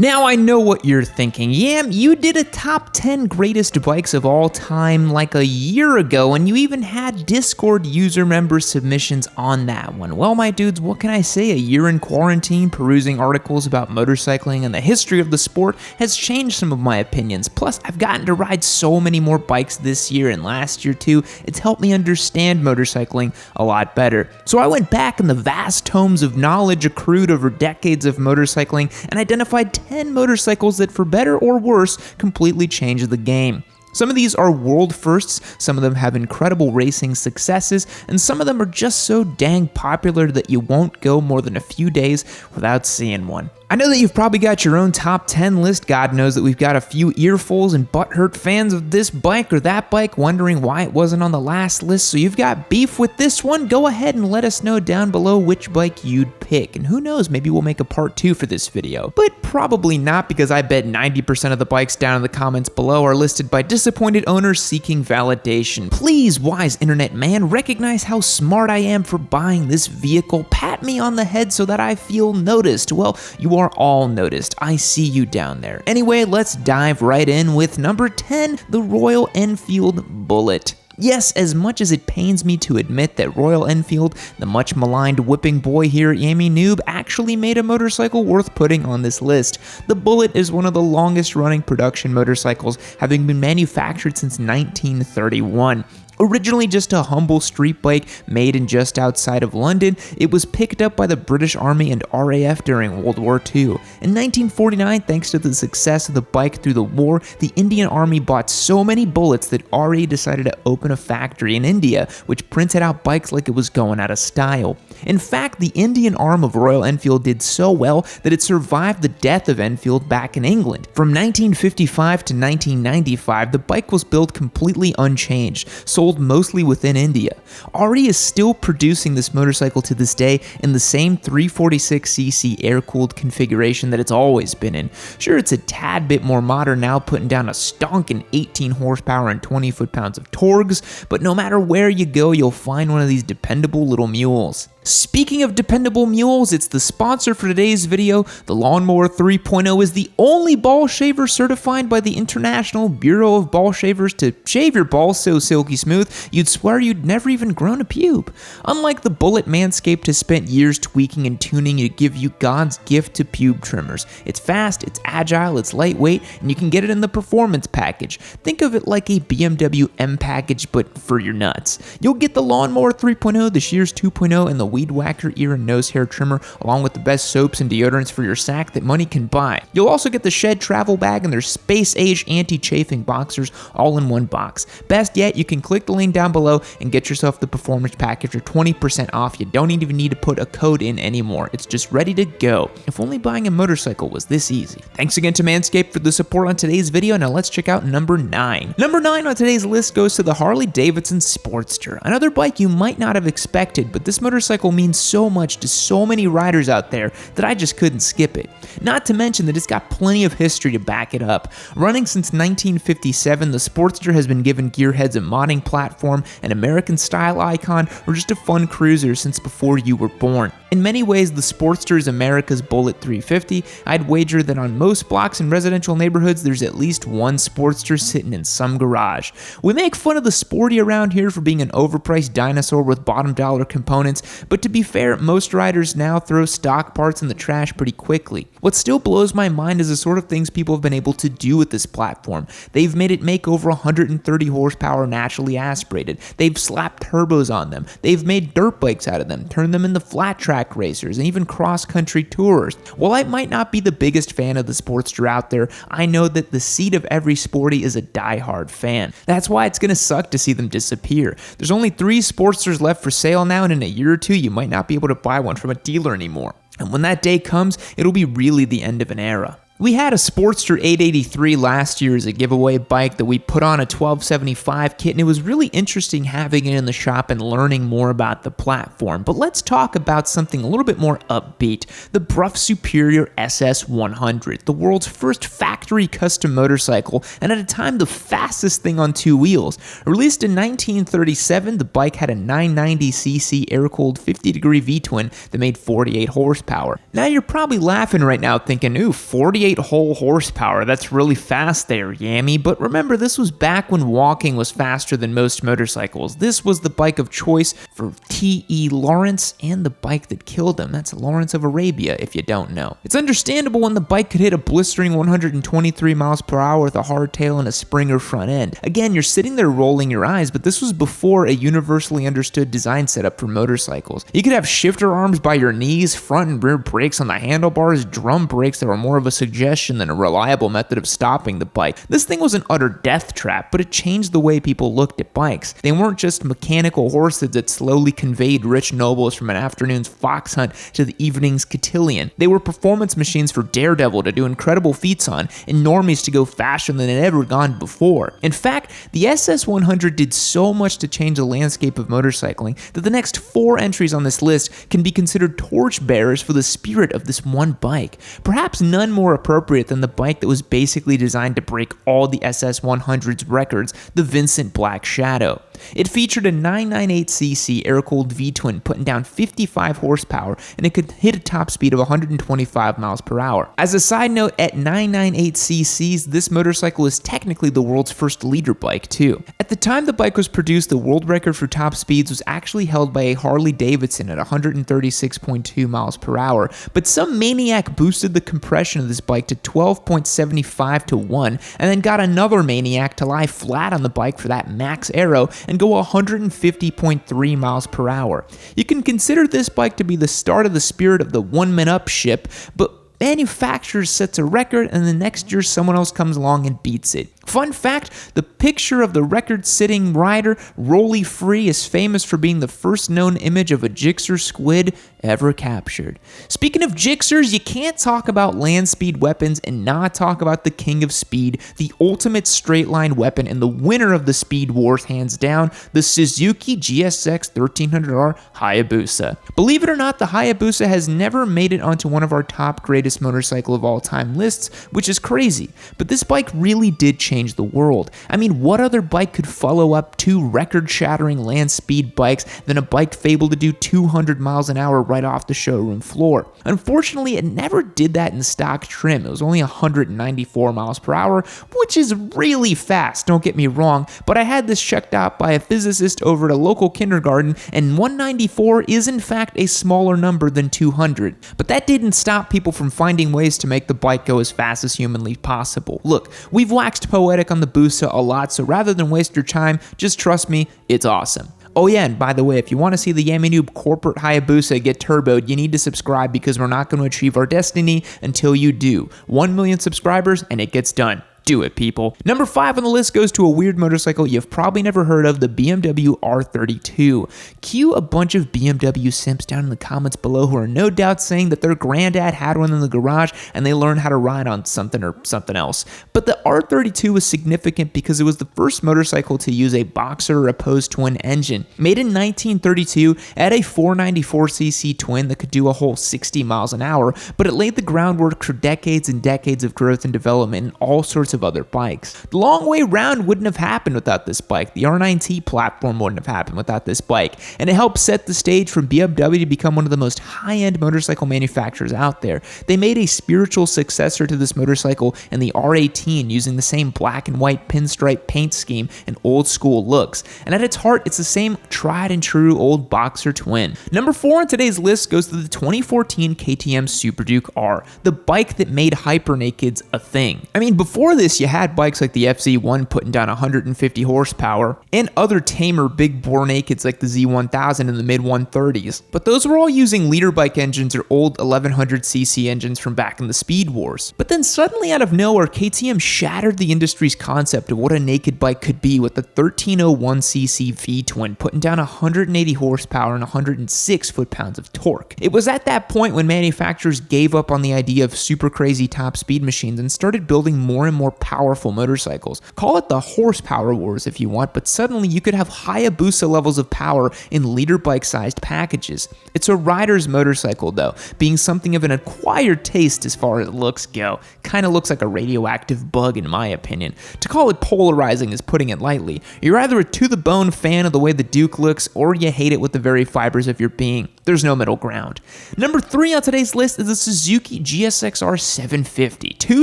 Now I know what you're thinking. Yam, you did a top 10 greatest bikes of all time like a year ago, and you even had Discord user member submissions on that one. Well, my dudes, what can I say? A year in quarantine, perusing articles about motorcycling and the history of the sport has changed some of my opinions. Plus, I've gotten to ride so many more bikes this year and last year too. It's helped me understand motorcycling a lot better. So I went back in the vast tomes of knowledge accrued over decades of motorcycling and identified 10 motorcycles that, for better or worse, completely changed the game. Some of these are world firsts, some of them have incredible racing successes, and some of them are just so dang popular that you won't go more than a few days without seeing one. I know that you've probably got your own top 10 list. God knows that we've got a few earfuls and butthurt fans of this bike or that bike wondering why it wasn't on the last list. So you've got beef with this one? Go ahead and let us know down below which bike you'd pick. And who knows, maybe we'll make a part 2 for this video. But probably not, because I bet 90% of the bikes down in the comments below are listed by disappointed owners seeking validation. Please, wise internet man, recognize how smart I am for buying this vehicle. Pat me on the head so that I feel noticed. Well, you are all noticed. I see you down there. Anyway, let's dive right in with number 10, the Royal Enfield Bullet. Yes, as much as it pains me to admit that Royal Enfield, the much maligned whipping boy here at Yammie Noob, actually made a motorcycle worth putting on this list. The Bullet is one of the longest running production motorcycles, having been manufactured since 1931. Originally just a humble street bike made in just outside of London, it was picked up by the British Army and RAF during World War II. In 1949, thanks to the success of the bike through the war, the Indian Army bought so many bullets that RA decided to open a factory in India, which printed out bikes like it was going out of style. In fact, the Indian arm of Royal Enfield did so well that it survived the death of Enfield back in England. From 1955 to 1995, the bike was built completely unchanged, sold mostly within India. RE is still producing this motorcycle to this day in the same 346cc air-cooled configuration that it's always been in. Sure, it's a tad bit more modern now, putting down a stonking 18 horsepower and 20 foot-pounds of torgs, but no matter where you go, you'll find one of these dependable little mules. Speaking of dependable mules, it's the sponsor for today's video. The Lawnmower 3.0 is the only ball shaver certified by the International Bureau of Ball Shavers to shave your balls so silky smooth, you'd swear you'd never even grown a pube. Unlike the Bullet, Manscaped has spent years tweaking and tuning to give you God's gift to pube trimmers. It's fast, it's agile, it's lightweight, and you can get it in the performance package. Think of it like a BMW M package, but for your nuts. You'll get the Lawnmower 3.0, the Shears 2.0, and the Weed Whacker ear and nose hair trimmer, along with the best soaps and deodorants for your sack that money can buy. You'll also get the Shed travel bag and their space-age anti-chafing boxers all in one box. Best yet, you can click the link down below and get yourself the performance package for 20% off. You don't even need to put a code in anymore. It's just ready to go. If only buying a motorcycle was this easy. Thanks again to Manscaped for the support on today's video. Now let's check out number 9. Number 9 on today's list goes to the Harley Davidson Sportster. Another bike you might not have expected, but this motorcycle means so much to so many riders out there that I just couldn't skip it. Not to mention that it's got plenty of history to back it up. Running since 1957, the Sportster has been given gearheads a modding platform, an American style icon, or just a fun cruiser since before you were born. In many ways, the Sportster is America's Bullet 350. I'd wager that on most blocks in residential neighborhoods, there's at least one Sportster sitting in some garage. We make fun of the Sporty around here for being an overpriced dinosaur with bottom dollar components, but to be fair, most riders now throw stock parts in the trash pretty quickly. What still blows my mind is the sort of things people have been able to do with this platform. They've made it make over 130 horsepower naturally aspirated. They've slapped turbos on them. They've made dirt bikes out of them, turned them into flat track racers, and even cross-country tourers. While I might not be the biggest fan of the Sportster out there, I know that the seed of every sporty is a die-hard fan. That's why it's gonna suck to see them disappear. There's only 3 Sportsters left for sale now, and in a year or two, you might not be able to buy one from a dealer anymore. And when that day comes, it'll be really the end of an era. We had a Sportster 883 last year as a giveaway bike that we put on a 1275 kit, and it was really interesting having it in the shop and learning more about the platform. But let's talk about something a little bit more upbeat, the Bruff Superior SS100, the world's first factory custom motorcycle, and at a time the fastest thing on 2 wheels. Released in 1937, the bike had a 990cc air-cooled 50-degree V-twin that made 48 horsepower. Now you're probably laughing right now thinking, ooh, 48 48 whole horsepower. That's really fast there, Yammie. But remember, this was back when walking was faster than most motorcycles. This was the bike of choice for T.E. Lawrence and the bike that killed him. That's Lawrence of Arabia, if you don't know. It's understandable when the bike could hit a blistering 123 miles per hour with a hardtail and a Springer front end. Again, you're sitting there rolling your eyes, but this was before a universally understood design setup for motorcycles. You could have shifter arms by your knees, front and rear brakes on the handlebars, drum brakes that were more of a suggestion than a reliable method of stopping the bike. This thing was an utter death trap, but it changed the way people looked at bikes. They weren't just mechanical horses that slowly conveyed rich nobles from an afternoon's fox hunt to the evening's cotillion. They were performance machines for Daredevil to do incredible feats on, and normies to go faster than they'd ever gone before. In fact, the SS100 did so much to change the landscape of motorcycling that the next 4 entries on this list can be considered torchbearers for the spirit of this one bike. Perhaps none more appropriate than the bike that was basically designed to break all the SS100's records, the Vincent Black Shadow. It featured a 998cc air-cooled V-twin putting down 55 horsepower, and it could hit a top speed of 125 miles per hour. As a side note, at 998cc's, this motorcycle is technically the world's first leader bike too. At the time the bike was produced, the world record for top speeds was actually held by a Harley Davidson at 136.2 miles per hour, but some maniac boosted the compression of this bike to 12.75 to 1, and then got another maniac to lie flat on the bike for that max aero and go 150.3 miles per hour. You can consider this bike to be the start of the spirit of the one-man-up ship, but manufacturer sets a record and the next year someone else comes along and beats it. Fun fact, the picture of the record-sitting rider, Rolly Free, is famous for being the first known image of a Gixxer squid ever captured. Speaking of Gixxers, you can't talk about land speed weapons and not talk about the king of speed, the ultimate straight-line weapon and the winner of the speed wars hands down, the Suzuki GSX750 Hayabusa. Believe it or not, the Hayabusa has never made it onto one of our top greatest motorcycle of all time lists, which is crazy, but this bike really did change the world. I mean, what other bike could follow up 2 record-shattering land speed bikes than a bike fabled to do 200 miles an hour right off the showroom floor? Unfortunately, it never did that in stock trim. It was only 194 miles per hour, which is really fast, don't get me wrong, but I had this checked out by a physicist over at a local kindergarten, and 194 is in fact a smaller number than 200. But that didn't stop people from finding ways to make the bike go as fast as humanly possible. Look, we've waxed poetic on the Busa a lot, so rather than waste your time, just trust me, it's awesome. Oh yeah, and by the way, if you want to see the Yammie Noob corporate Hayabusa get turboed, you need to subscribe because we're not going to achieve our destiny until you do. 1 million subscribers and it gets done. Do it, people. Number 5 on the list goes to a weird motorcycle you've probably never heard of, the BMW R32. Cue a bunch of BMW simps down in the comments below who are no doubt saying that their granddad had one in the garage and they learned how to ride on something or something else. But the R32 was significant because it was the first motorcycle to use a boxer or opposed twin engine. Made in 1932, it had a 494cc twin that could do a whole 60 miles an hour, but it laid the groundwork for decades and decades of growth and development in all sorts of other bikes. The long way round wouldn't have happened without this bike. The R9T platform wouldn't have happened without this bike, and it helped set the stage for BMW to become one of the most high-end motorcycle manufacturers out there. They made a spiritual successor to this motorcycle in the R18 using the same black and white pinstripe paint scheme and old school looks, and at its heart it's the same tried and true old boxer twin. Number 4 on today's list goes to the 2014 KTM Super Duke R, the bike that made hypernakeds a thing. I mean, before this, you had bikes like the FZ1 putting down 150 horsepower, and other tamer big bore nakeds like the Z1000 in the mid 130s. But those were all using leader bike engines or old 1100cc engines from back in the Speed Wars. But then suddenly out of nowhere, KTM shattered the industry's concept of what a naked bike could be with the 1301cc V-twin putting down 180 horsepower and 106 foot-pounds of torque. It was at that point when manufacturers gave up on the idea of super crazy top speed machines and started building more and more more powerful motorcycles. Call it the horsepower wars if you want, but suddenly you could have Hayabusa levels of power in liter bike-sized packages. It's a rider's motorcycle though, being something of an acquired taste as far as looks go. Kinda looks like a radioactive bug in my opinion. To call it polarizing is putting it lightly. You're either a to-the-bone fan of the way the Duke looks, or you hate it with the very fibers of your being. There's no middle ground. Number 3 on today's list is the Suzuki GSXR750. 2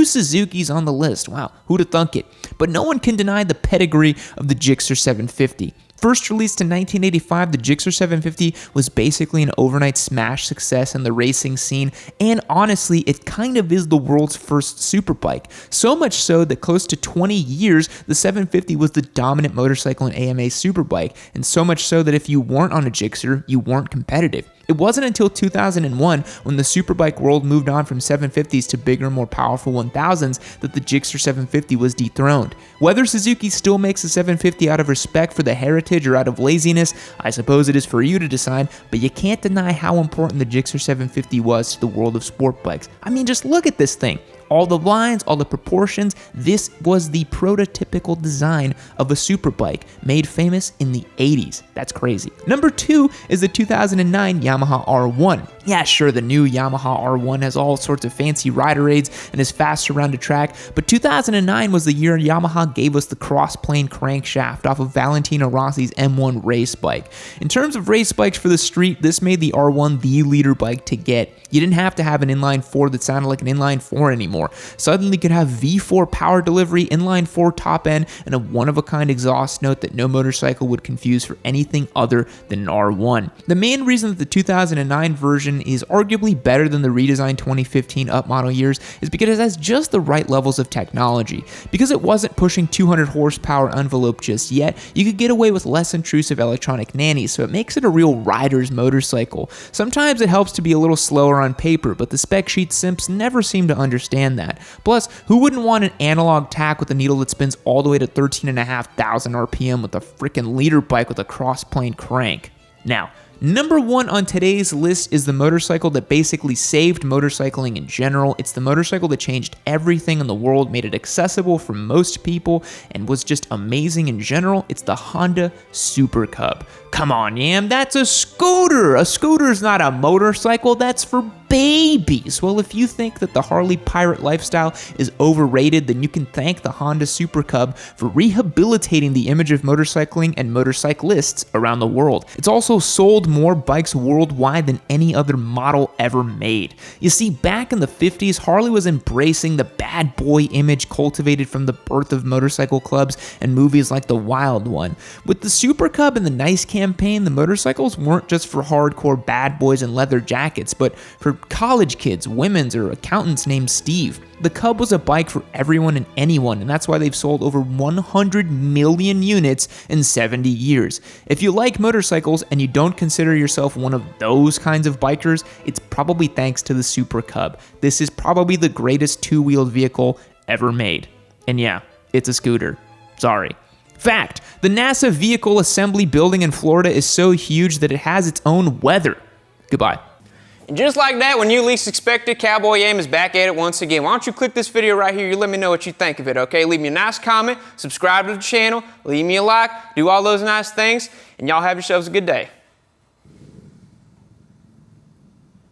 Suzukis on the list. Wow, who'd have thunk it? But no one can deny the pedigree of the Gixxer 750. First released in 1985, the Gixxer 750 was basically an overnight smash success in the racing scene, and honestly, it kind of is the world's first superbike. So much so that close to 20 years, the 750 was the dominant motorcycle in AMA superbike, and so much so that if you weren't on a Gixxer, you weren't competitive. It wasn't until 2001, when the superbike world moved on from 750s to bigger, more powerful 1000s, that the Gixxer 750 was dethroned. Whether Suzuki still makes the 750 out of respect for the heritage or out of laziness, I suppose it is for you to decide, but you can't deny how important the Gixxer 750 was to the world of sport bikes. I mean, just look at this thing. All the lines, all the proportions, this was the prototypical design of a superbike, made famous in the 80s. That's crazy. Number 2 is the 2009 Yamaha R1. Yeah, sure, the new Yamaha R1 has all sorts of fancy rider aids and is faster around a track, but 2009 was the year Yamaha gave us the cross-plane crankshaft off of Valentino Rossi's M1 race bike. In terms of race bikes for the street, this made the R1 the leader bike to get. You didn't have to have an inline 4 that sounded like an inline 4 anymore. Suddenly you could have V4 power delivery, inline 4 top end, and a one-of-a-kind exhaust note that no motorcycle would confuse for anything other than an R1. The main reason that the 2009 version is arguably better than the redesigned 2015 up model years is because it has just the right levels of technology. Because it wasn't pushing 200 horsepower envelope just yet, you could get away with less intrusive electronic nannies, so it makes it a real rider's motorcycle. Sometimes it helps to be a little slower on paper, but the spec sheet simps never seem to understand that. Plus, who wouldn't want an analog tack with a needle that spins all the way to 13,500 RPM with a freaking leader bike with a cross-plane crank? Now, number 1 on today's list is the motorcycle that basically saved motorcycling in general. It's the motorcycle that changed everything in the world, made it accessible for most people, and was just amazing in general. It's the Honda Super Cub. Come on, Yam, that's a scooter! A scooter's not a motorcycle, that's for babies. Well, if you think that the Harley pirate lifestyle is overrated, then you can thank the Honda Super Cub for rehabilitating the image of motorcycling and motorcyclists around the world. It's also sold more bikes worldwide than any other model ever made. You see, back in the 50s, Harley was embracing the bad boy image cultivated from the birth of motorcycle clubs and movies like The Wild One. With the Super Cub and the Nice campaign, the motorcycles weren't just for hardcore bad boys in leather jackets, but for college kids, women's, or accountants named Steve. The Cub was a bike for everyone and anyone, and that's why they've sold over 100 million units in 70 years. If you like motorcycles and you don't consider yourself one of those kinds of bikers, it's probably thanks to the Super Cub. This is probably the greatest two-wheeled vehicle ever made. And yeah, it's a scooter. Sorry. Fact, the NASA Vehicle Assembly Building in Florida is so huge that it has its own weather. Goodbye. And just like that, when you least expect it, Cowboy Aim is back at it once again. Why don't you click this video right here, you let me know what you think of it, okay? Leave me a nice comment, subscribe to the channel, leave me a like, do all those nice things, and y'all have yourselves a good day.